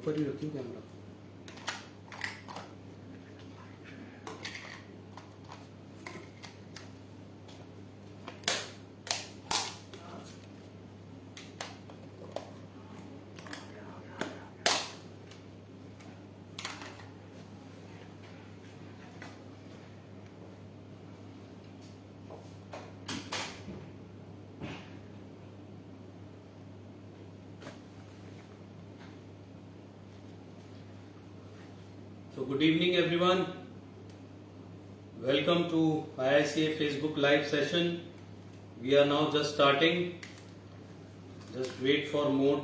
ऊपर ही रखी camera. So good evening everyone. Welcome to IICA Facebook live session. We are now just starting. Just wait for more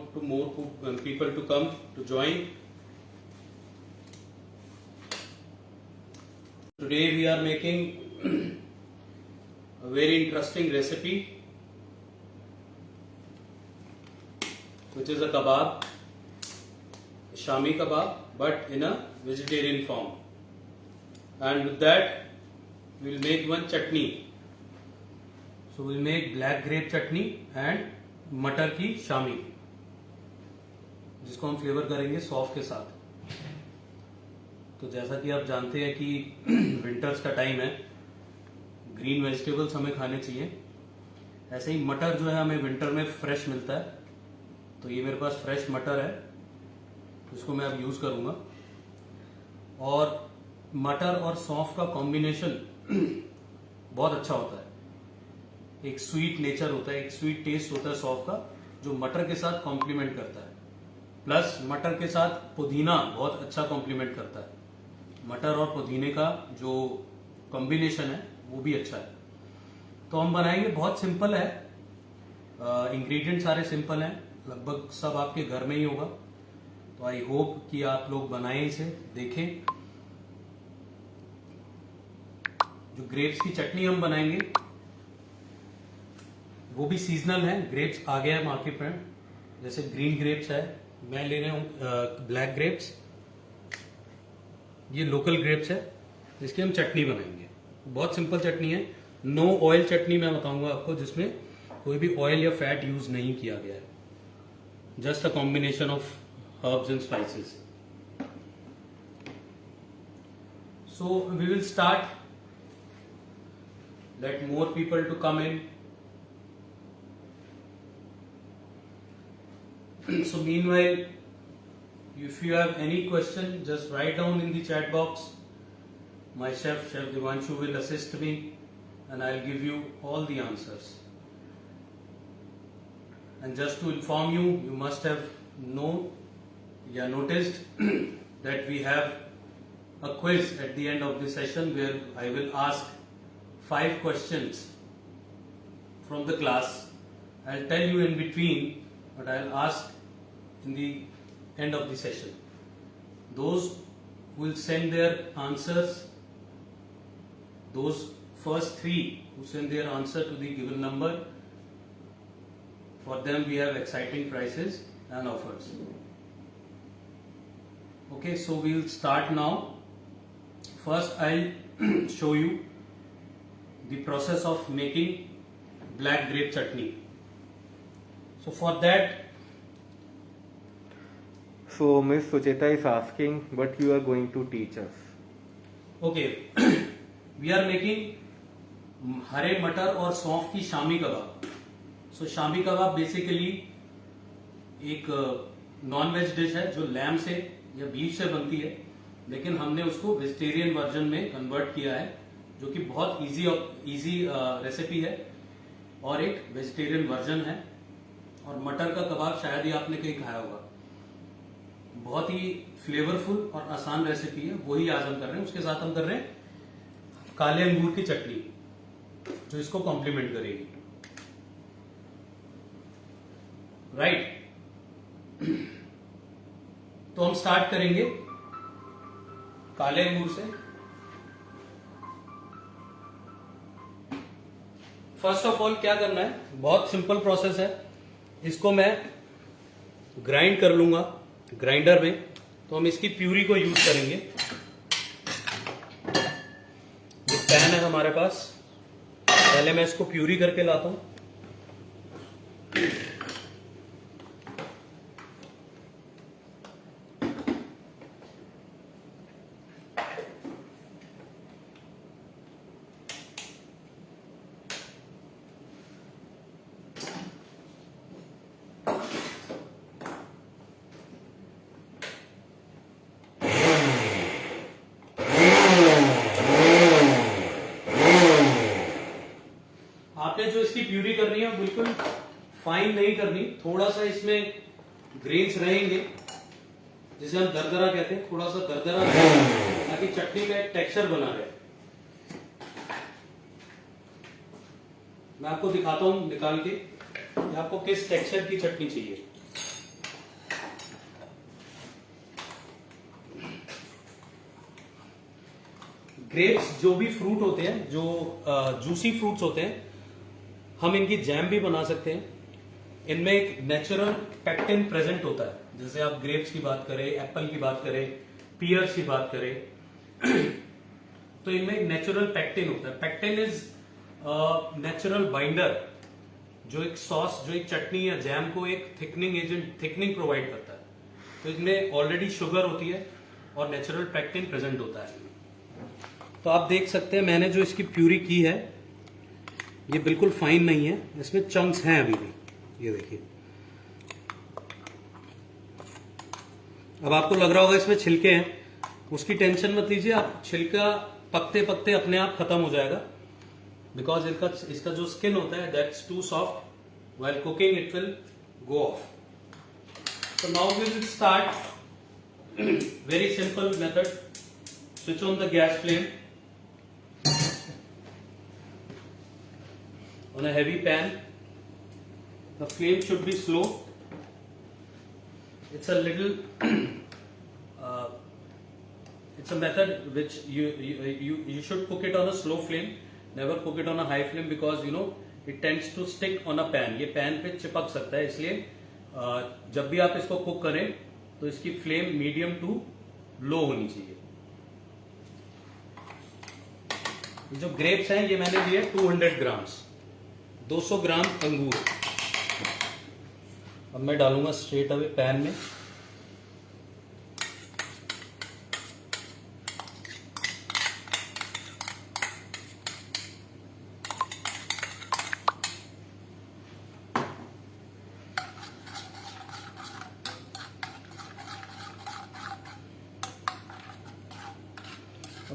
people to come to join. Today we are making a very interesting recipe, which is a kebab, a Shami kebab, but in a vegetarian form. And with that we will make one chutney. So we will make black grape chutney and मटर की शामी, जिसको हम flavour करेंगे सौंफ के साथ। तो जैसा कि आप जानते हैं कि विंटर्स का टाइम है, ग्रीन वेजिटेबल्स हमें खाने चाहिए। ऐसे ही मटर जो है हमें विंटर में फ्रेश मिलता है, तो ये मेरे पास फ्रेश मटर है, इसको मैं अब यूज करूंगा। और मटर और सौंफ का कॉम्बिनेशन बहुत अच्छा होता है। एक स्वीट नेचर होता है, एक स्वीट टेस्ट होता है सौंफ का, जो मटर के साथ कॉम्प्लीमेंट करता है। प्लस मटर के साथ पुदीना बहुत अच्छा कॉम्प्लीमेंट करता है। मटर और पुदीने का जो कॉम्बिनेशन है वो भी अच्छा है। तो हम बनाएंगे, बहुत सिंपल है, इंग्रेडिएंट सारे सिंपल हैं, लगभग सब आपके घर में ही होगा। तो आई होप कि आप लोग बनाएं, इसे देखें। जो ग्रेप्स की चटनी हम बनाएंगे वो भी सीजनल है। ग्रेप्स आ गया है मार्केट में, जैसे ग्रीन ग्रेप्स है, मैं ले रहा हूं ब्लैक ग्रेप्स, ये लोकल ग्रेप्स है, जिसकी हम चटनी बनाएंगे। बहुत सिंपल चटनी है, नो ऑयल चटनी मैं बताऊंगा आपको, जिसमें कोई भी ऑयल या फैट यूज नहीं किया गया है, just a combination of herbs and spices. So we will start. Let more people to come in. So meanwhile, if you have any question, just write down in the chat box. My chef Devanshu, will assist me, and I'll give you all the answers. And just to inform you, you must have noticed that we have a quiz at the end of the session, where I will ask 5 questions from the class. I'll tell you in between, but I'll ask in the end of the session. Those who will send their answers, those first 3 who send their answer to the given number, for them we have exciting prizes and offers. Okay, so we'll start now. First I'll show you the process of making black grape chutney. So for that, so Miss Sucheta is asking what you are going to teach us. okay, we are making हरे मटर और सौंफ की शामी कबाब। सो shami kebab basically एक non veg dish है, जो lamb से या beef से बनती है, लेकिन हमने उसको वेजिटेरियन वर्जन में कन्वर्ट किया है, जो कि बहुत इजी रेसिपी है और एक वेजिटेरियन वर्जन है। और मटर का कबाब शायद ही आपने कहीं खाया होगा, बहुत ही फ्लेवरफुल और आसान रेसिपी है, वही आज हम कर रहे हैं। उसके साथ हम कर रहे हैं काले अंगूर की चटनी, जो इसको कॉम्प्लीमेंट करेगी। राइट, तो हम स्टार्ट करेंगे काले अंगूर से। फर्स्ट ऑफ ऑल क्या करना है, बहुत सिंपल प्रोसेस है। इसको मैं ग्राइंड कर लूंगा ग्राइंडर में, तो हम इसकी प्यूरी को यूज करेंगे। जो पैन है हमारे पास, पहले मैं इसको प्यूरी करके लाता हूं। आपने जो इसकी प्यूरी करनी है बिल्कुल फाइन नहीं करनी, थोड़ा सा इसमें ग्रेन्स रहेंगे जिसे हम दरदरा कहते हैं, थोड़ा सा दरदरा ताकि चटनी का एक टेक्सचर बना रहे। मैं आपको दिखाता हूं निकाल के कि आपको किस टेक्सचर की चटनी चाहिए। ग्रेप्स जो भी फ्रूट होते हैं, जो जूसी फ्रूट्स होते हैं, हम इनकी जैम भी बना सकते हैं। इनमें एक नेचुरल पेक्टिन प्रेजेंट होता है। जैसे आप ग्रेप्स की बात करें, एप्पल की बात करें, पियर्स की बात करें तो इनमें एक नेचुरल पेक्टिन होता है। पेक्टिन इज नेचुरल बाइंडर जो एक सॉस, जो एक चटनी या जैम को एक थिकनिंग एजेंट, थिकनिंग प्रोवाइड करता है। तो इसमें ऑलरेडी शुगर होती है और नेचुरल पेक्टिन प्रेजेंट होता है। तो आप देख सकते हैं मैंने जो इसकी प्यूरी की है ये बिल्कुल फाइन नहीं है, इसमें चंक्स हैं अभी भी, ये देखिए। अब आपको लग रहा होगा इसमें छिलके हैं, उसकी टेंशन मत लीजिए आप, छिलका पकते पकते अपने आप खत्म हो जाएगा, बिकॉज इसका जो स्किन होता है that's too soft, while cooking it will go off. So now we will start very simple method. Switch on the gas flame on a heavy pan. The flame should be slow. It's a little it's a method which you should cook it on a slow flame. Never cook it on a high flame because you know it tends to stick on a pan. ये pan पे चिपक सकता है, इसलिए जब भी आप इसको कुक करें तो इसकी फ्लेम मीडियम टू लो होनी चाहिए। ये जो ग्रेप्स हैं ये मैंने लिए 200 ग्राम्स, 200 ग्राम अंगूर। अब मैं डालूंगा स्ट्रेट अवे पैन में।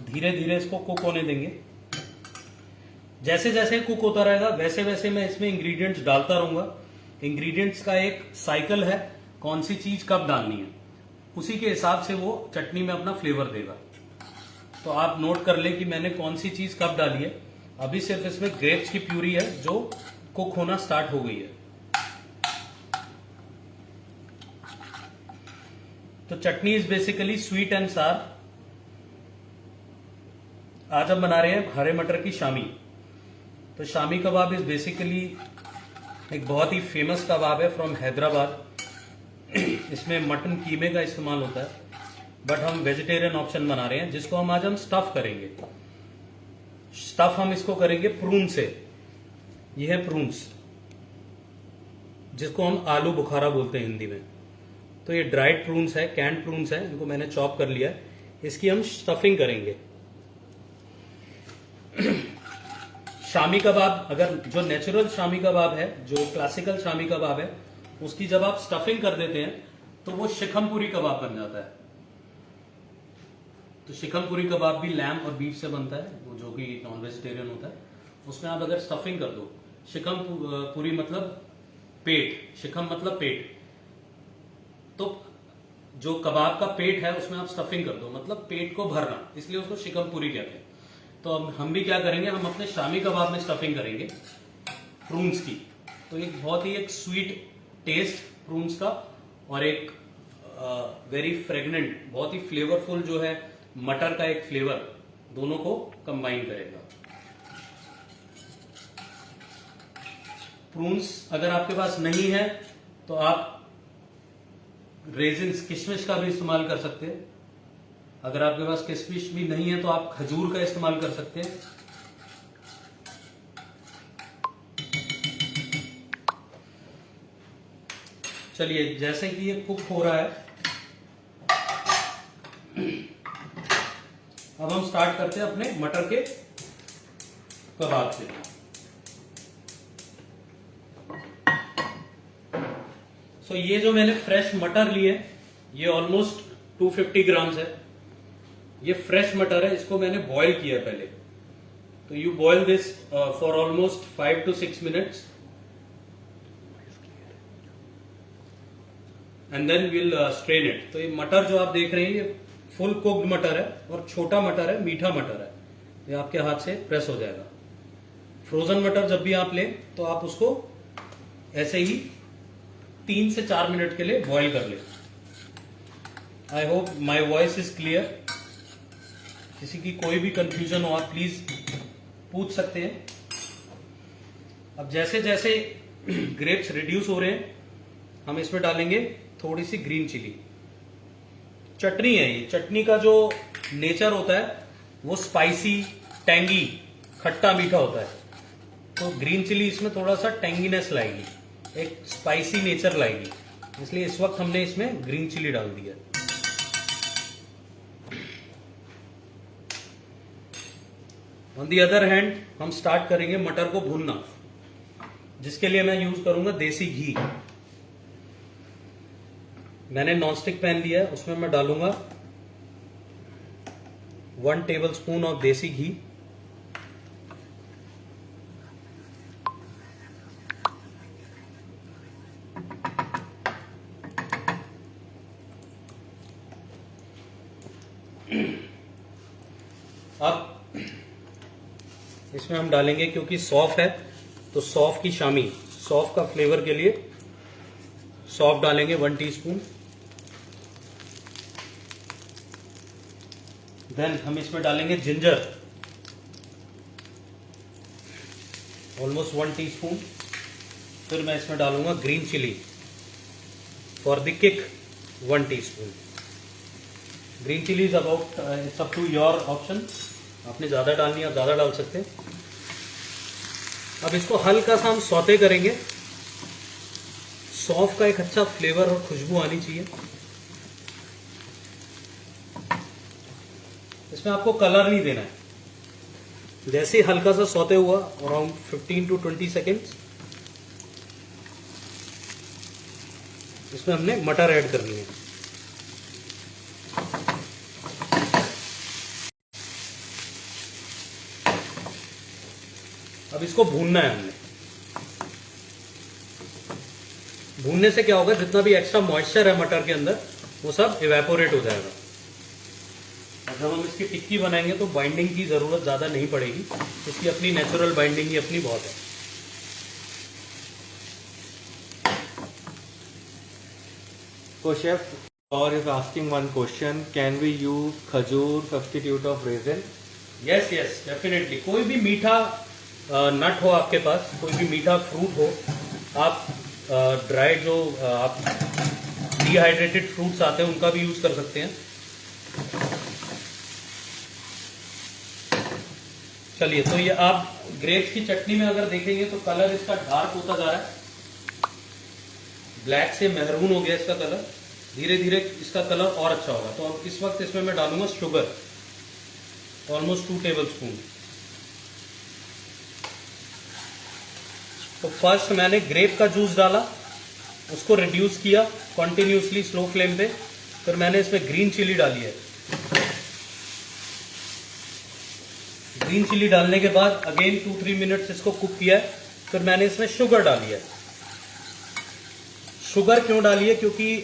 धीरे धीरे इसको कुक होने देंगे। जैसे जैसे कुक होता रहेगा वैसे वैसे मैं इसमें इंग्रेडिएंट्स डालता रहूंगा। इंग्रेडिएंट्स का एक साइकिल है, कौन सी चीज कब डालनी है, उसी के हिसाब से वो चटनी में अपना फ्लेवर देगा। तो आप नोट कर लें कि मैंने कौन सी चीज कब डाली है। अभी सिर्फ इसमें ग्रेप्स की प्यूरी है जो कुक होना स्टार्ट हो गई है। तो chutney is basically sweet and sour. आज हम बना रहे हैं हरे मटर की शामी। तो शामी कबाब इज बेसिकली एक बहुत ही फेमस कबाब है फ्रॉम हैदराबाद। इसमें मटन कीमे का इस्तेमाल होता है, बट हम वेजिटेरियन ऑप्शन बना रहे हैं जिसको आज हम स्टफ करेंगे। स्टफ हम इसको करेंगे प्रून से। यह है प्रून्स, जिसको हम आलू बुखारा बोलते हैं हिंदी में। तो ये ड्राइड प्रून्स है, कैंड प्रून्स है, इनको मैंने चॉप कर लिया है। इसकी हम स्टफिंग करेंगे। शामी कबाब, अगर जो नेचुरल शामी कबाब है, जो क्लासिकल शामी कबाब है, उसकी जब आप स्टफिंग कर देते हैं तो वो शिखमपुरी कबाब बन जाता है। तो शिखमपुरी कबाब भी लैम और बीफ से बनता है, वो जो कि नॉन वेजिटेरियन होता है। उसमें आप अगर स्टफिंग कर दो, शिखमपुरी मतलब पेट, शिखम मतलब पेट, तो जो कबाब का पेट है उसमें आप स्टफिंग कर दो, मतलब पेट को भरना, इसलिए उसको शिखमपुरी कहते हैं। तो अब हम भी क्या करेंगे, हम अपने शामी कबाब में स्टफिंग करेंगे प्रून्स की। तो एक बहुत ही एक स्वीट टेस्ट प्रून्स का और एक वेरी फ्रेगनेंट, बहुत ही फ्लेवरफुल जो है मटर का एक फ्लेवर, दोनों को कंबाइन करेगा। प्रून्स अगर आपके पास नहीं है तो आप रेजिन्स, किशमिश का भी इस्तेमाल कर सकते हैं। अगर आपके पास किशमिश भी नहीं है तो आप खजूर का इस्तेमाल कर सकते हैं। चलिए, जैसे कि ये कुक हो रहा है, अब हम स्टार्ट करते हैं अपने मटर के कबाब से। सो ये जो मैंने फ्रेश मटर लिए, ये ऑलमोस्ट 250 ग्राम्स है। ये फ्रेश मटर है, इसको मैंने बॉईल किया पहले। तो you boil this for almost 5 to 6 minutes and then will strain it. तो ये मटर जो आप देख रहे हैं ये फुल कुक्ड मटर है और छोटा मटर है, मीठा मटर है, ये आपके हाथ से प्रेस हो जाएगा। फ्रोजन मटर जब भी आप लें तो आप उसको ऐसे ही 3 से 4 मिनट के लिए बॉईल कर लें। I hope my voice is clear. किसी की कोई भी कंफ्यूजन हो आप प्लीज पूछ सकते हैं। अब जैसे जैसे ग्रेप्स रिड्यूस हो रहे हैं हम इसमें डालेंगे थोड़ी सी ग्रीन चिली। चटनी है ये, चटनी का जो नेचर होता है वो स्पाइसी, टैंगी, खट्टा मीठा होता है। तो ग्रीन चिली इसमें थोड़ा सा टैंगीनेस लाएगी, एक स्पाइसी नेचर लाएगी, इसलिए इस वक्त हमने इसमें ग्रीन चिली डाल दी है। ऑन दी अदर हैंड हम स्टार्ट करेंगे मटर को भूनना, जिसके लिए मैं यूज करूंगा देसी घी। मैंने नॉनस्टिक पैन लिया है, उसमें मैं डालूंगा 1 टेबलस्पून ऑफ देसी घी। अब इसमें हम डालेंगे, क्योंकि सौंफ है तो सौंफ की शामी, सौंफ का फ्लेवर के लिए सौंफ डालेंगे 1 टीस्पून। देन हम इसमें डालेंगे जिंजर ऑलमोस्ट 1 टीस्पून। फिर मैं इसमें डालूंगा green chilli for the kick 1 teaspoon. Green chilli is about it's up to your option, आपने ज्यादा डालनी है आप ज्यादा डाल सकते हैं। अब इसको हल्का सा हम सौते करेंगे, सौंफ का एक अच्छा फ्लेवर और खुशबू आनी चाहिए। इसमें आपको कलर नहीं देना है। जैसे ही हल्का सा सौते हुआ अराउंड 15 to 20 सेकेंड्स, इसमें हमने मटर ऐड करनी है। अब इसको भूनना है हमने। भूनने से क्या होगा, जितना भी एक्स्ट्रा मॉइस्चर है मटर के अंदर वो सब इवेपोरेट हो जाएगा। और जब हम इसकी टिक्की बनाएंगे तो बाइंडिंग की जरूरत ज्यादा नहीं पड़ेगी, इसकी अपनी नेचुरल बाइंडिंग ही अपनी बहुत है। So chef, or is asking one question: Can we use khajur substitute of raisin? Yes yes definitely. कोई भी मीठा नट हो आपके पास, कोई भी मीठा फ्रूट हो, आप ड्राई जो आप डिहाइड्रेटेड फ्रूट्स आते हैं उनका भी यूज कर सकते हैं। चलिए, तो ये आप ग्रेप्स की चटनी में अगर देखेंगे तो कलर इसका डार्क होता जा रहा है, ब्लैक से मेहरून हो गया इसका कलर। धीरे धीरे इसका कलर और अच्छा होगा। तो अब इस वक्त इसमें मैं डालूंगा शुगर ऑलमोस्ट 2 टेबलस्पून। तो फर्स्ट मैंने ग्रेप का जूस डाला, उसको रिड्यूस किया कॉन्टिन्यूसली स्लो फ्लेम पे। फिर मैंने इसमें ग्रीन चिली डाली है। ग्रीन चिली डालने के बाद अगेन 2-3 मिनट्स इसको कुक किया है। फिर मैंने इसमें शुगर डाली है। शुगर क्यों डाली है, क्योंकि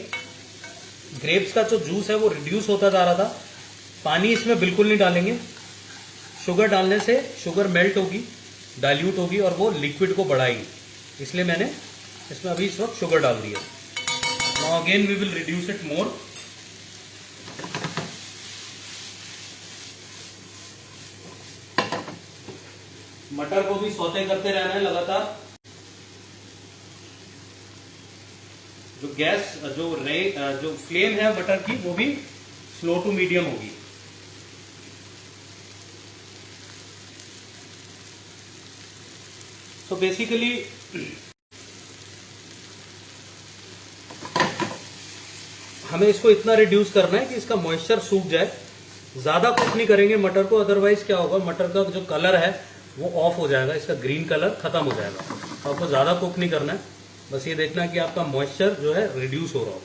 ग्रेप्स का जो जूस है वो रिड्यूस होता जा रहा था। पानी इसमें बिल्कुल नहीं डालेंगे। शुगर डालने से शुगर मेल्ट होगी, डाइल्यूट होगी और वो लिक्विड को बढ़ाएगी, इसलिए मैंने इसमें अभी इस वक्त शुगर डाल दी है। Now again we will reduce it more. मटर को भी सौते करते रहना है लगातार। जो गैस जो फ्लेम है मटर की वो भी स्लो टू मीडियम होगी। तो बेसिकली हमें इसको इतना रिड्यूस करना है कि इसका मॉइस्चर सूख जाए। ज्यादा कुक नहीं करेंगे मटर को, अदरवाइज क्या होगा, मटर का जो कलर है वो ऑफ हो जाएगा, इसका ग्रीन कलर खत्म हो जाएगा। तो आपको ज्यादा कुक नहीं करना है, बस ये देखना है कि आपका मॉइस्चर जो है रिड्यूस हो रहा हो।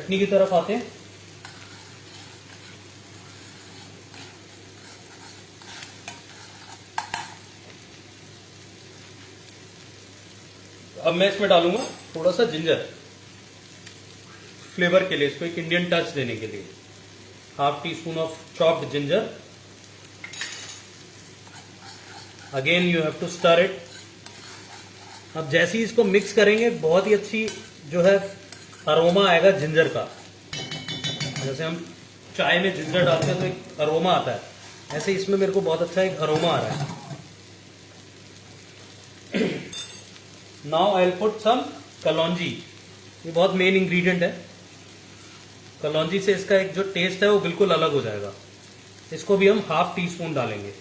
चटनी की तरफ आते हैं। अब मैं इसमें डालूंगा थोड़ा सा जिंजर फ्लेवर के लिए, इसको एक इंडियन टच देने के लिए। Half teaspoon of chopped ginger. Again you have to stir it. अब जैसे ही इसको मिक्स करेंगे बहुत ही अच्छी जो है अरोमा आएगा जिंजर का। जैसे हम चाय में जिंजर डालते हैं तो एक अरोमा आता है, ऐसे इसमें मेरे को बहुत अच्छा एक अरोमा आ रहा है। Now I will put some kalonji. ये बहुत मेन इंग्रेडिएंट है। कलौंजी से इसका एक जो टेस्ट है वो बिल्कुल अलग हो जाएगा। इसको भी हम हाफ टी स्पून डालेंगे।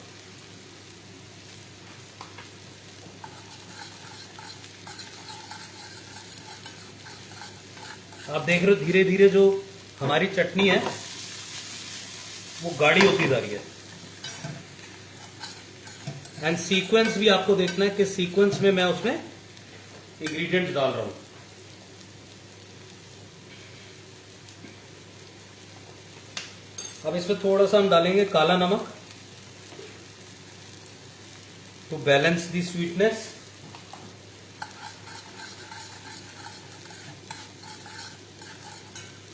आप देख रहे हो धीरे धीरे जो हमारी चटनी है वो गाढ़ी होती जा रही है। एंड सीक्वेंस भी आपको देखना है कि सीक्वेंस में मैं उसमें इंग्रेडिएंट्स डाल रहा हूं। अब इसमें थोड़ा सा हम डालेंगे काला नमक to balance the sweetness.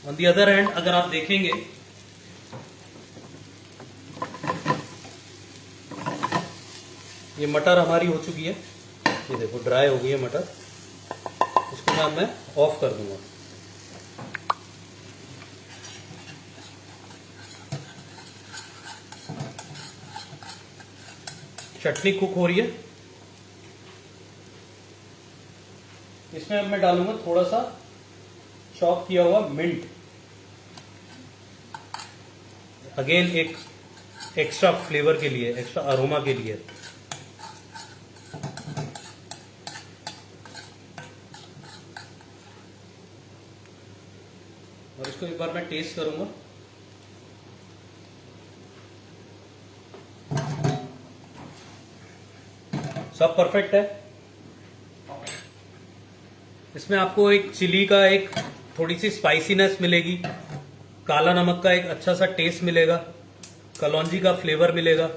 On the other hand अगर आप देखेंगे ये मटर हमारी हो चुकी है, ये देखो ड्राई हो गई है मटर। इसको मैं ऑफ कर दूंगा। चटनी कुक हो रही है। इसमें अब मैं डालूंगा थोड़ा सा चॉप किया हुआ मिंट। अगेन एक एक्स्ट्रा फ्लेवर के लिए, एक्स्ट्रा अरोमा के लिए। और इसको एक बार मैं टेस्ट करूंगा। सब परफेक्ट है। इसमें आपको एक चिली का एक थोड़ी सी स्पाइसीनेस मिलेगी, काला नमक का एक अच्छा सा टेस्ट मिलेगा, कलौंजी का फ्लेवर मिलेगा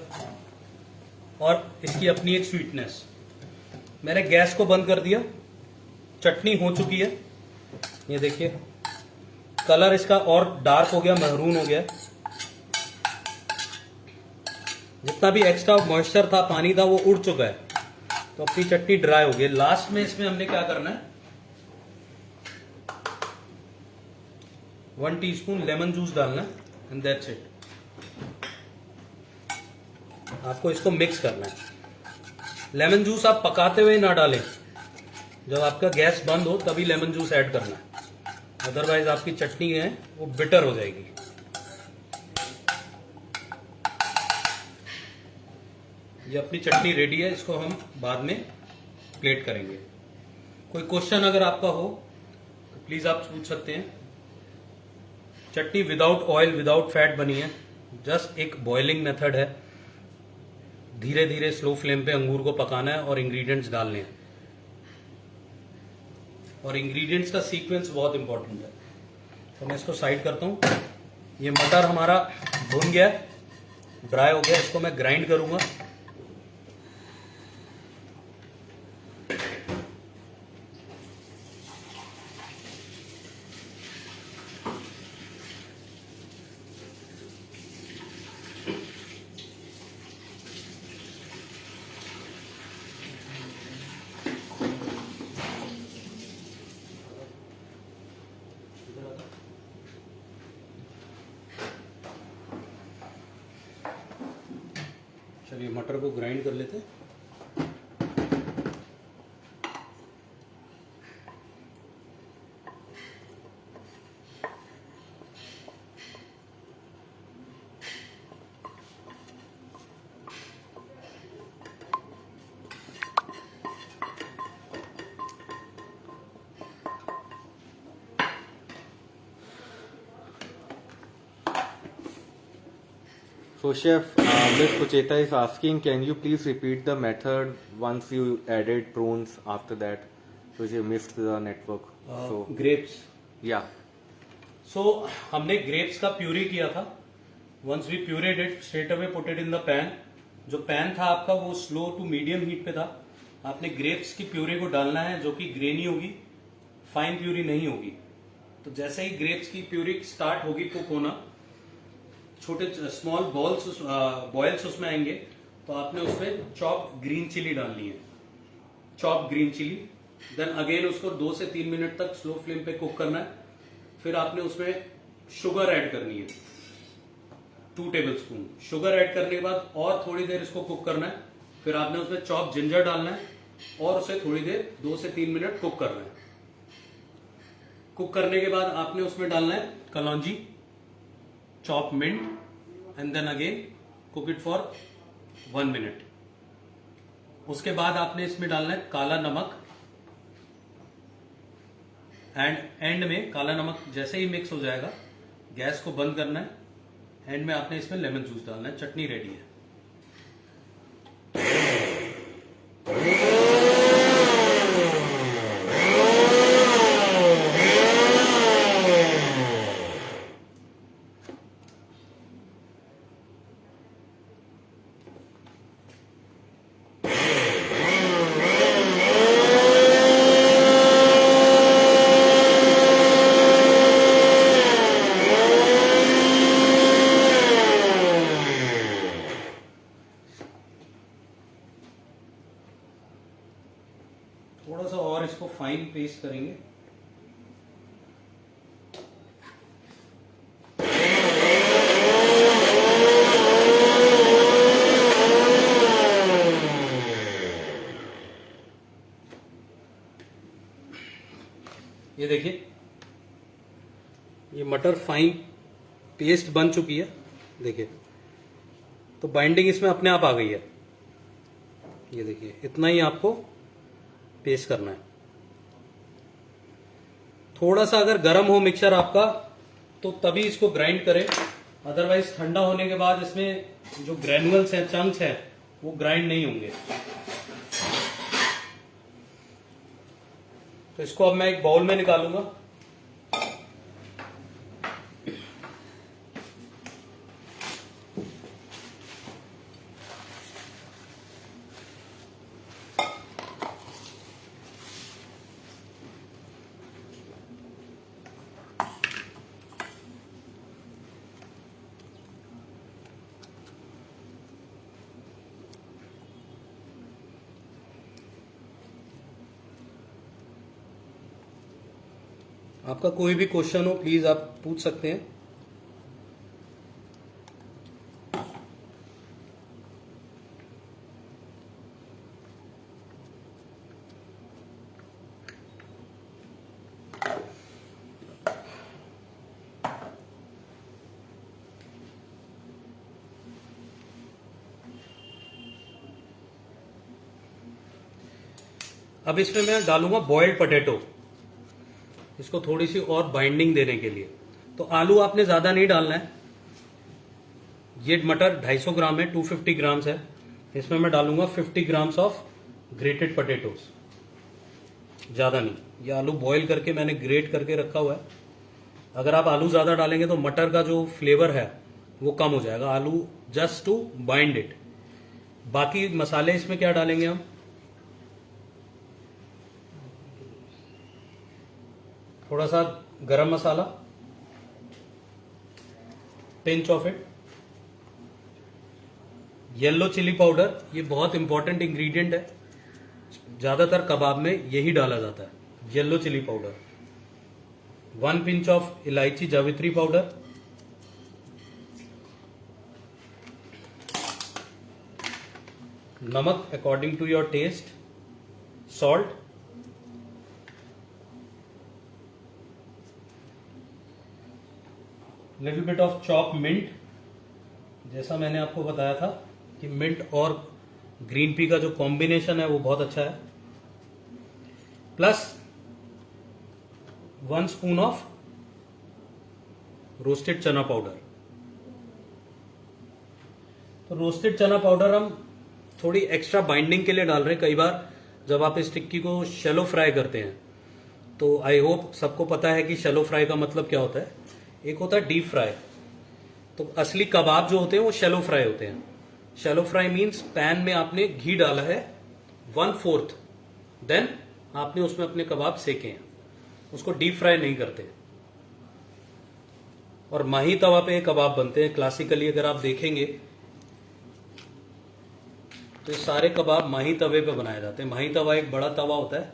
और इसकी अपनी एक स्वीटनेस। मैंने गैस को बंद कर दिया। चटनी हो चुकी है। ये देखिए कलर इसका और डार्क हो गया, महरून हो गया। जितना भी एक्स्ट्रा मॉइस्चर था, पानी था, वो उड़ चुका है। तो अपनी चटनी ड्राई हो गई। लास्ट में इसमें हमने क्या करना है, 1 टीस्पून लेमन जूस डालना है एंड दैट्स इट। आपको इसको मिक्स करना है। लेमन जूस आप पकाते हुए ना डालें, जब आपका गैस बंद हो तभी लेमन जूस ऐड करना है, अदरवाइज आपकी चटनी है वो बिटर हो जाएगी। ये अपनी चटनी रेडी है। इसको हम बाद में प्लेट करेंगे। कोई क्वेश्चन अगर आपका हो तो प्लीज आप पूछ सकते हैं। चटनी विदाउट ऑयल विदाउट फैट बनी है। जस्ट एक बॉइलिंग मेथड है। धीरे धीरे स्लो फ्लेम पे अंगूर को पकाना है और इंग्रेडिएंट्स डालने हैं। और इंग्रेडिएंट्स का सीक्वेंस बहुत इंपॉर्टेंट है। तो मैं इसको साइड करता हूं। ये मटर हमारा भुन गया, ड्राई हो गया। इसको मैं ग्राइंड करूंगा। चलिए मटर को ग्राइंड कर लेते हैं। So chef, Ms. Pucheta is asking, can you please repeat the method once you added prawns after that? So she missed the network. So grapes. yeah. सो हमने ग्रेप्स का प्यूरी किया था. Once we pureed it, straight away put it in the pan. जो pan था आपका वो slow to medium heat पे था. आपने ग्रेप्स की प्यूरी को डालना है जो कि ग्रेनी होगी, फाइन प्यूरी नहीं होगी. तो जैसे ही ग्रेप्स की प्यूरी स्टार्ट होगी कुक होना, छोटे स्मॉल बॉयल्स उसमें आएंगे, तो आपने उसमें चॉप ग्रीन चिली डालनी है. Chop green chilli. Then again उसको 2 से 3 मिनट तक स्लो फ्लेम पे कुक करना है. फिर आपने उसमें शुगर ऐड करनी है, 2 टेबलस्पून. शुगर ऐड करने के बाद और थोड़ी देर इसको कुक करना है. फिर आपने उसमें चॉप जिंजर डालना है और उसे थोड़ी देर 2 से 3 मिनट कुक करना है. कुक करने के बाद आपने उसमें डालना है कलौंजी, chop mint, and then again cook it for 1 minute. उसके बाद आपने इसमें डालना है काला नमक. एंड में काला नमक जैसे ही मिक्स हो जाएगा, गैस को बंद करना है. एंड में आपने इसमें लेमन जूस डालना है. चटनी रेडी है. थोड़ा सा और इसको फाइन पेस्ट करेंगे. ये देखिए, ये मटर फाइन पेस्ट बन चुकी है. देखिए, तो बाइंडिंग इसमें अपने आप आ गई है. ये देखिए, इतना ही आपको पेस्ट करना है. थोड़ा सा अगर गर्म हो मिक्सचर आपका तो तभी इसको ग्राइंड करें. अदरवाइज ठंडा होने के बाद इसमें जो ग्रैनुअल्स हैं, चंक्स हैं, वो ग्राइंड नहीं होंगे. तो इसको अब मैं एक बाउल में निकालूंगा. आपका कोई भी क्वेश्चन हो प्लीज आप पूछ सकते हैं. अब इसमें मैं डालूंगा बॉइल्ड पोटैटो, इसको थोड़ी सी और बाइंडिंग देने के लिए. तो आलू आपने ज्यादा नहीं डालना है. ये मटर 250 ग्राम है, 250 ग्राम्स है. इसमें मैं डालूंगा 50 ग्राम्स ऑफ ग्रेटेड पोटैटोज, ज्यादा नहीं. ये आलू बॉईल करके मैंने ग्रेट करके रखा हुआ है. अगर आप आलू ज्यादा डालेंगे तो मटर का जो फ्लेवर है वो कम हो जाएगा. आलू जस्ट टू बाइंड इट. बाकी मसाले इसमें क्या डालेंगे हम, थोड़ा सा गरम मसाला, pinch of it, yellow chilli powder. ये बहुत इंपॉर्टेंट इंग्रेडिएंट है, ज्यादातर कबाब में यही डाला जाता है, yellow chilli powder. 1 pinch of इलायची जावित्री पाउडर, नमक according to your taste, salt, little bit of chop mint. जैसा मैंने आपको बताया था कि मिंट और ग्रीन पी का जो कॉम्बिनेशन है वो बहुत अच्छा है. प्लस 1 स्पून ऑफ रोस्टेड चना पाउडर. तो रोस्टेड चना पाउडर हम थोड़ी एक्स्ट्रा बाइंडिंग के लिए डाल रहे हैं. कई बार जब आप इस टिक्की को शैलो फ्राई करते हैं, तो आई होप सबको पता है कि शैलो फ्राई का मतलब क्या होता है. एक होता है डीप फ्राई। तो असली कबाब जो होते हैं वो शैलो फ्राई होते हैं। शैलो फ्राई मीन्स पैन में आपने घी डाला है 1/4, देन आपने उसमें अपने कबाब सेके हैं, उसको डीप फ्राई नहीं करते। और माही तवा पे कबाब बनते हैं क्लासिकली। अगर आप देखेंगे तो ये सारे कबाब माही तवे पे बनाए जाते हैं। माही तवा एक बड़ा तवा होता है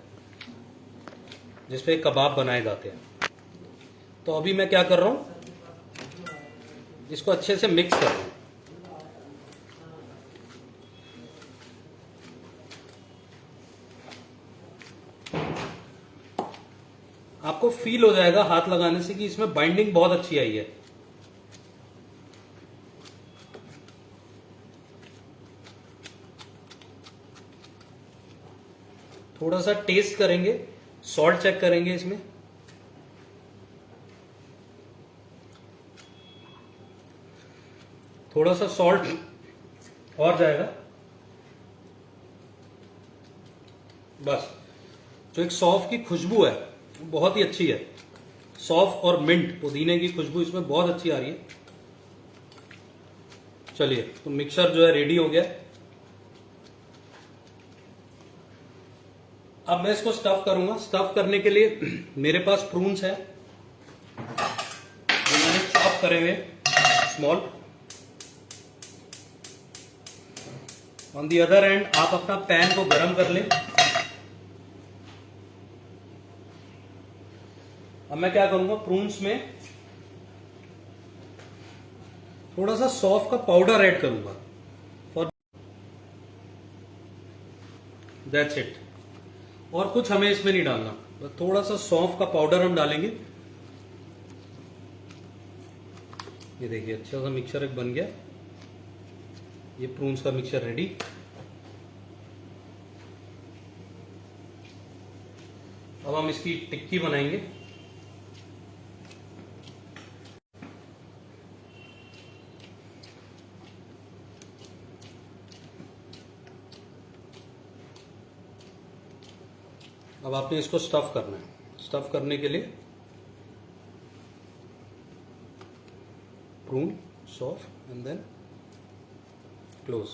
जिसपे कबाब बनाए जाते हैं। तो अभी मैं क्या कर रहा हूं, इसको अच्छे से मिक्स कर रहा हूं। आपको फील हो जाएगा हाथ लगाने से कि इसमें बाइंडिंग बहुत अच्छी आई है। थोड़ा सा टेस्ट करेंगे, सॉल्ट चेक करेंगे इसमें। थोड़ा सा सॉल्ट और जाएगा बस। जो एक सौंफ की खुशबू है बहुत ही अच्छी है। सौंफ और मिंट, पुदीने की खुशबू इसमें बहुत अच्छी आ रही है। चलिए, तो मिक्सचर जो है रेडी हो गया। अब मैं इसको स्टफ करूंगा। स्टफ करने के लिए मेरे पास प्रून्स है जो मैंने चॉप करे हुए small. On the other and आप अपना पैन को गरम कर लें। अब मैं क्या करूंगा, प्रून्स में थोड़ा सा सौंफ का पाउडर ऐड करूंगा फॉर दैट्स इट। और कुछ हमें इसमें नहीं डालना, बस थोड़ा सा सौंफ का पाउडर हम डालेंगे। ये देखिए अच्छा सा मिक्सचर एक बन गया। ये प्रून्स का मिक्सचर रेडी। अब हम इसकी टिक्की बनाएंगे। अब आपने इसको स्टफ करना है। स्टफ करने के लिए प्रून, सौंफ एंड देन क्लोज।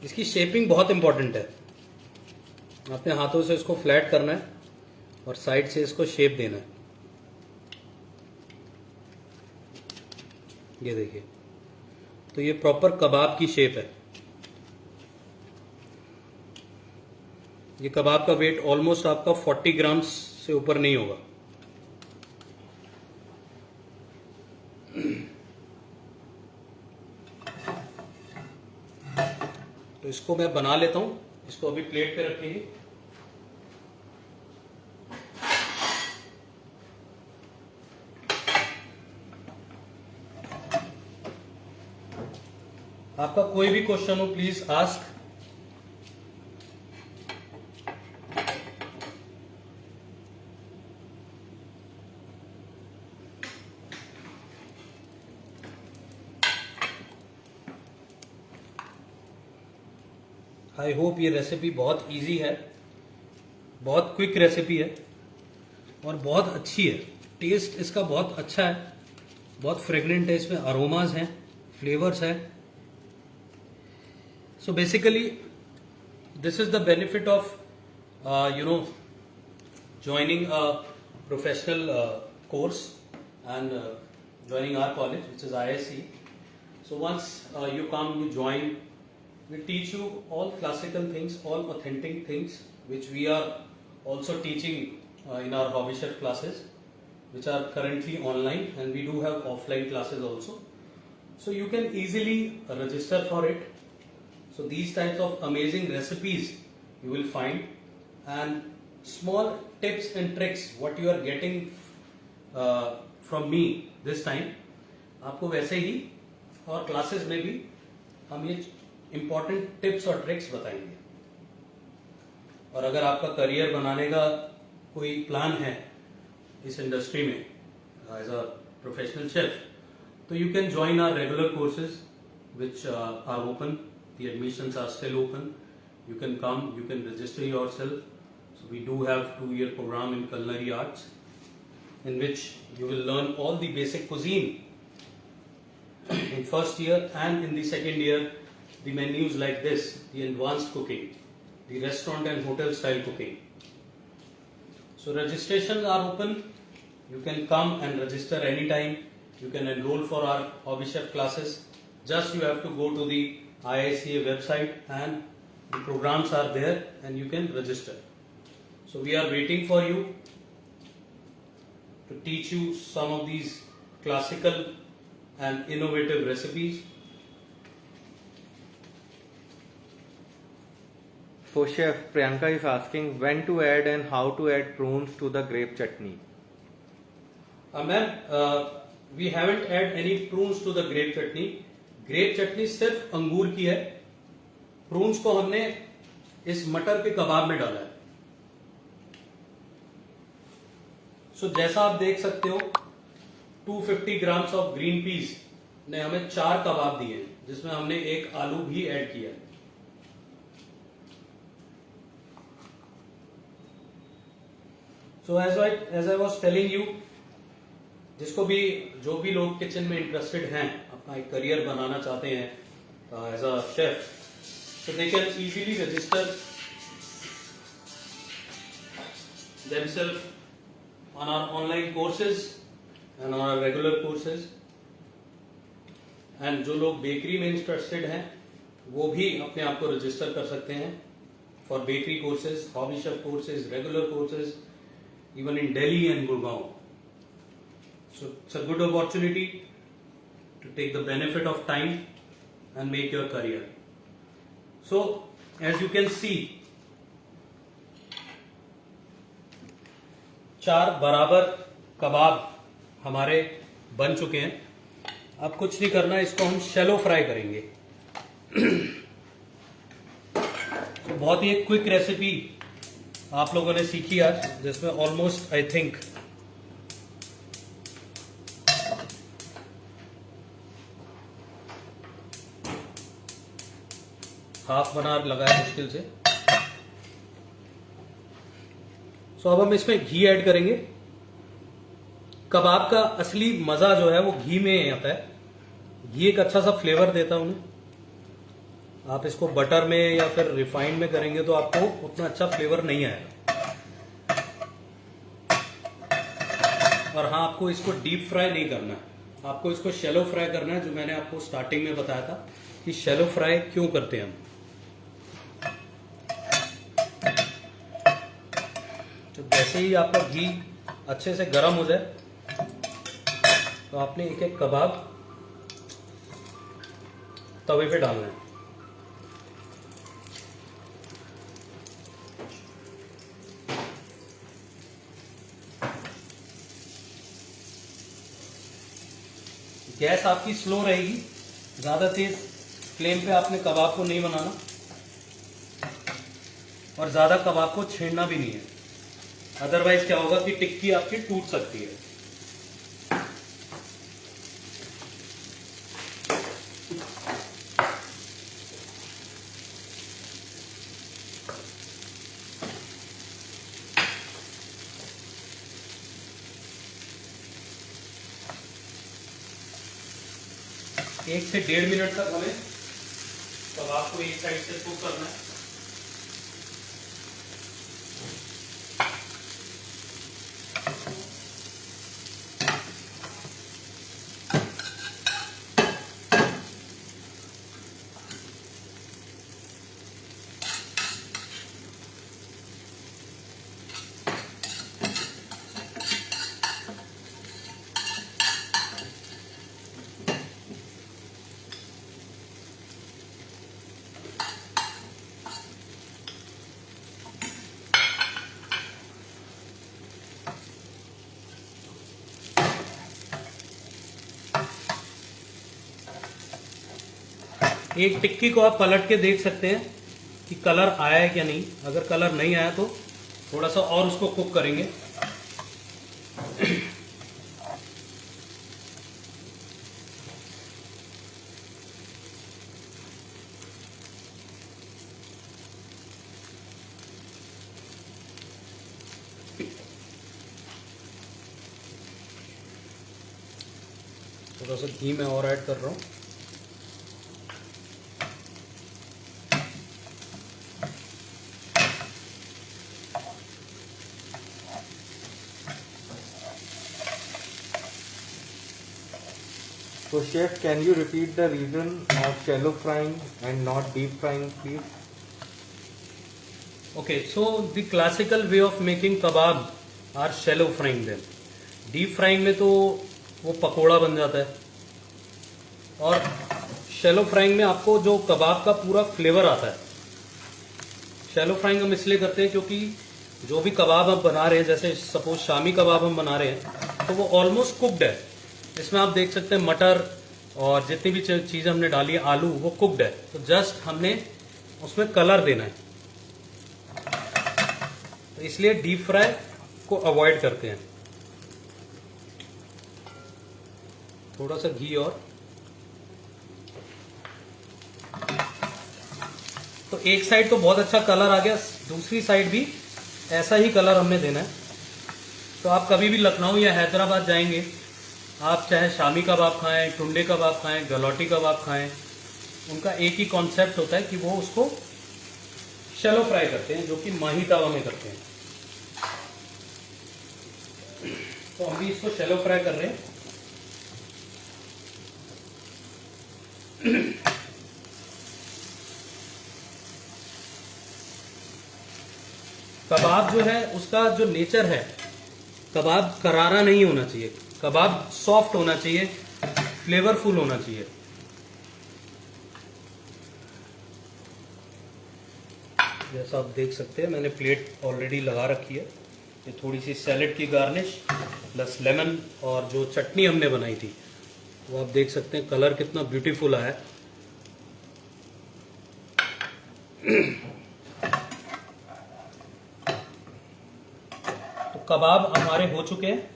इसकी शेपिंग बहुत इंपॉर्टेंट है। अपने हाथों से इसको फ्लैट करना है और साइड से इसको शेप देना है। ये देखिए, तो ये प्रॉपर कबाब की शेप है। ये कबाब का वेट ऑलमोस्ट आपका 40 ग्राम्स से ऊपर नहीं होगा। तो इसको मैं बना लेता हूं। इसको अभी प्लेट पे रखेंगे। आपका कोई भी क्वेश्चन हो प्लीज आस्क। आई होप ये रेसिपी बहुत इजी है, बहुत क्विक रेसिपी है और बहुत अच्छी है। टेस्ट इसका बहुत अच्छा है, बहुत फ्रेगनेंट है। इसमें अरोमाज हैं, फ्लेवर्स हैं। So basically this is the benefit of joining a professional course and joining our college, which is ISC. So once you come, you join, we teach you all classical things, all authentic things, which we are also teaching in our hobby chef classes, which are currently online, and we do have offline classes also. So you can easily register for it. So these types of amazing recipes you will find, and small tips and tricks what you are getting from me this time, आपको वैसे ही और classes में भी हम ये important tips और tricks बताएंगे। और अगर आपका करियर बनाने का कोई प्लान है इस इंडस्ट्री में एज अ प्रोफेशनल शेफ, तो you can join our regular courses which are open. The admissions are still open. You can come, you can register yourself. So we do have 2-year program in culinary arts in which you will learn all the basic cuisine in first year, and in the second year the menus like this, the advanced cooking, the restaurant and hotel style cooking. So registrations are open. You can come and register anytime. You can enroll for our hobby chef classes. Just you have to go to the IICA website and the programs are there and you can register. So we are waiting for you to teach you some of these classical and innovative recipes. So chef, Priyanka is asking when to add and how to add prunes to the grape chutney. Ma'am, we haven't add any prunes to the grape chutney. Grape chutney सिर्फ अंगूर की है. Prunes को हमने इस मटर के कबाब में डाला है. सो जैसा आप देख सकते हो 250 ग्राम्स ऑफ ग्रीन पीस ने हमें 4 कबाब दिए हैं, जिसमें हमने एक आलू भी ऐड किया है. So as I was telling you, जिसको भी जो भी लोग किचन में इंटरेस्टेड हैं, अपना एक करियर बनाना चाहते हैं as a chef, so they can easily register themselves on our online courses and on our regular courses. and जो लोग बेकरी में इंटरेस्टेड हैं वो भी अपने आप को रजिस्टर कर सकते हैं for bakery courses, hobby chef courses, regular courses, even in Delhi and Gurgaon. So it's a good opportunity to take the benefit of time and make your career. So as you can see, 4 बराबर कबाब हमारे बन चुके हैं. अब कुछ नहीं करना, इसको हम शैलो फ्राई करेंगे. तो बहुत ही एक क्विक रेसिपी आप लोगों ने सीखी आज, जिसमें almost I think half an hour लगा है मुश्किल से. सो अब हम इसमें घी ऐड करेंगे. कबाब का असली मजा जो है वो घी में आता है. घी एक अच्छा सा फ्लेवर देता है उन्हें. आप इसको बटर में या फिर रिफाइंड में करेंगे तो आपको उतना अच्छा फ्लेवर नहीं आएगा. और हाँ, आपको इसको डीप फ्राई नहीं करना है, आपको इसको शैलो फ्राई करना है, जो मैंने आपको स्टार्टिंग में बताया था कि शैलो फ्राई क्यों करते हैं हम. तो जैसे ही आपका घी अच्छे से गर्म हो जाए तो आपने एक एक कबाब तवे पे डालना है. गैस आपकी स्लो रहेगी, ज्यादा तेज फ्लेम पे आपने कबाब को नहीं बनाना और ज्यादा कबाब को छेड़ना भी नहीं है. अदरवाइज क्या होगा कि टिक्की आपकी टूट सकती है. एक से 1.5 मिनट तक हमें कबाब को एक साइड से कुक करना है. एक टिक्की को आप पलट के देख सकते हैं कि कलर आया है क्या नहीं. अगर कलर नहीं आया तो थोड़ा सा और उसको कुक करेंगे. थोड़ा सा घी मैं और ऐड कर रहा हूँ। So chef, can you repeat the reason of shallow frying and not deep frying, please? Okay, so the classical way of making kebab are shallow frying them. Deep frying में तो वो पकोड़ा बन जाता है, और शैलो फ्राइंग में आपको जो कबाब का पूरा फ्लेवर आता है। शैलो फ्राइंग हम इसलिए करते हैं क्योंकि जो भी कबाब हम बना रहे हैं, जैसे सपोज शामी कबाब हम बना रहे हैं, तो वो ऑलमोस्ट कुक्ड है। इसमें आप देख सकते हैं मटर और जितनी भी चीज़ हमने डाली है, आलू, वो कुक्ड है। तो जस्ट हमने उसमें कलर देना है, तो इसलिए डीप फ्राई को अवॉइड करते हैं। थोड़ा सा घी और, तो एक साइड तो बहुत अच्छा कलर आ गया, दूसरी साइड भी ऐसा ही कलर हमने देना है। तो आप कभी भी लखनऊ या हैदराबाद जाएंगे, आप चाहे शामी कबाब खाएं, टुंडे कबाब खाएं, गलौटी कबाब खाएं, उनका एक ही कॉन्सेप्ट होता है कि वो उसको शैलो फ्राई करते हैं, जो कि माही तवा में करते हैं। तो हम भी इसको शैलो फ्राई कर रहे हैं। कबाब जो है उसका जो नेचर है, कबाब करारा नहीं होना चाहिए, कबाब सॉफ्ट होना चाहिए, फ्लेवरफुल होना चाहिए। जैसा आप देख सकते हैं मैंने प्लेट ऑलरेडी लगा रखी है। ये थोड़ी सी सैलेड की गार्निश प्लस लेमन और जो चटनी हमने बनाई थी, वो आप देख सकते हैं कलर कितना ब्यूटीफुल आया है। तो कबाब हमारे हो चुके हैं,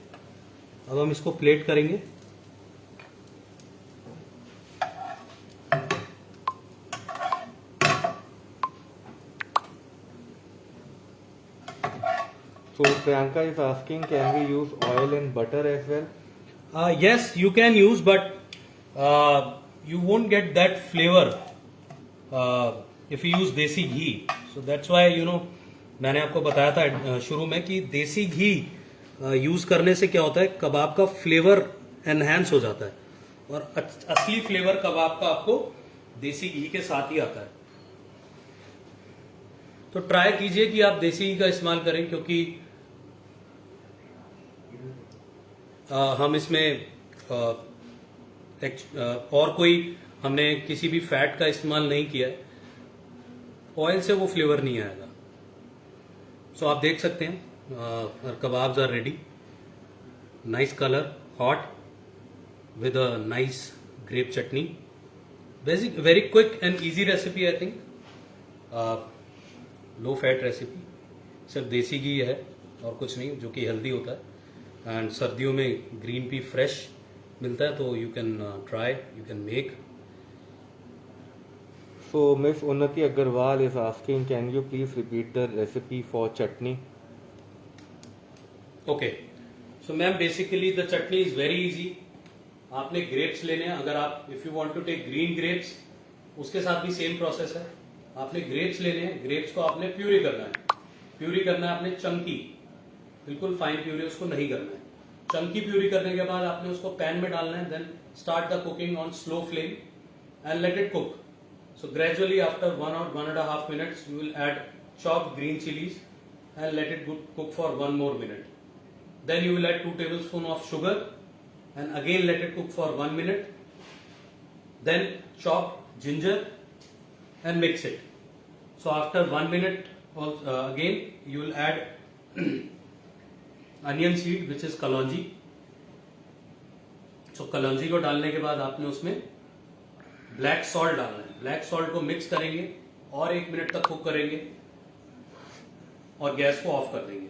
अब हम इसको प्लेट करेंगे। So Priyanka is asking, can we use oil and butter as well? Yes, you can use, but you won't get that flavor if you use देसी घी. So that's why मैंने आपको बताया था शुरू में कि देसी घी यूज करने से क्या होता है, कबाब का फ्लेवर एनहांस हो जाता है, और असली फ्लेवर कबाब का आपको देसी घी के साथ ही आता है। तो ट्राई कीजिए कि आप देसी घी का इस्तेमाल करें, क्योंकि हम इसमें और कोई हमने किसी भी फैट का इस्तेमाल नहीं किया है, ऑयल से वो फ्लेवर नहीं आएगा। सो आप देख सकते हैं kebabs are ready, nice colour, hot with a nice grape chutney. Very quick and easy recipe, I think. Low fat recipe, सिर्फ देसी घी है और कुछ नहीं, जो कि हेल्दी होता है। एंड सर्दियों में ग्रीन पी फ्रेश मिलता है, तो you can try, you can make. So Miss Unnati Agarwal is asking, can you please repeat the recipe for chutney? Okay, so ma'am basically the chutney is very easy. आपने grapes लेने हैं, अगर आप if you want to take green grapes, उसके साथ भी same process है। आपने ग्रेप्स लेने हैं, ग्रेप्स को आपने प्यूरी करना है। प्यूरी करना है आपने चंकी, बिल्कुल फाइन प्यूरी उसको नहीं करना है। चंकी प्यूरी करने के बाद आपने उसको पैन में डालना है, then start the cooking on slow flame and let it cook. So gradually after 1 or 1.5 minutes you will add chopped green chilies and let it cook for 1 more minute. Then you will add 2 tablespoons of sugar and again let it cook for 1 minute. Then chop ginger and mix it. So after 1 minute again you will add onion seed which is kalonji. So kalonji को डालने के बाद आपने उसमें black salt डालना है। Black salt को mix करेंगे और 1 मिनट तक कुक करेंगे और गैस को ऑफ कर देंगे,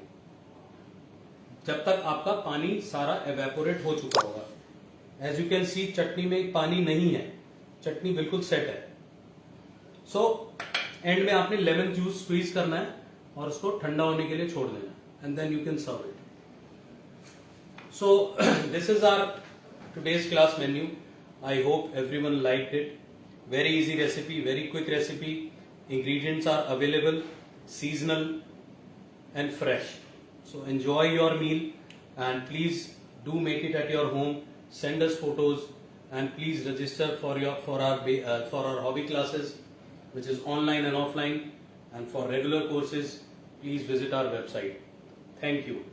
जब तक आपका पानी सारा एवेपोरेट हो चुका होगा। एज यू कैन सी चटनी में पानी नहीं है, चटनी बिल्कुल सेट है। सो एंड में आपने लेमन जूस स्क्वीज करना है और उसको ठंडा होने के लिए छोड़ देना है, and then you can serve it. So this is our today's class menu. I hope everyone liked it. Very easy recipe, very quick recipe. Ingredients are available, seasonal and fresh. So enjoy your meal and please do make it at your home. Send us photos and please register for our hobby classes, which is online and offline. And for regular courses, please visit our website. Thank you.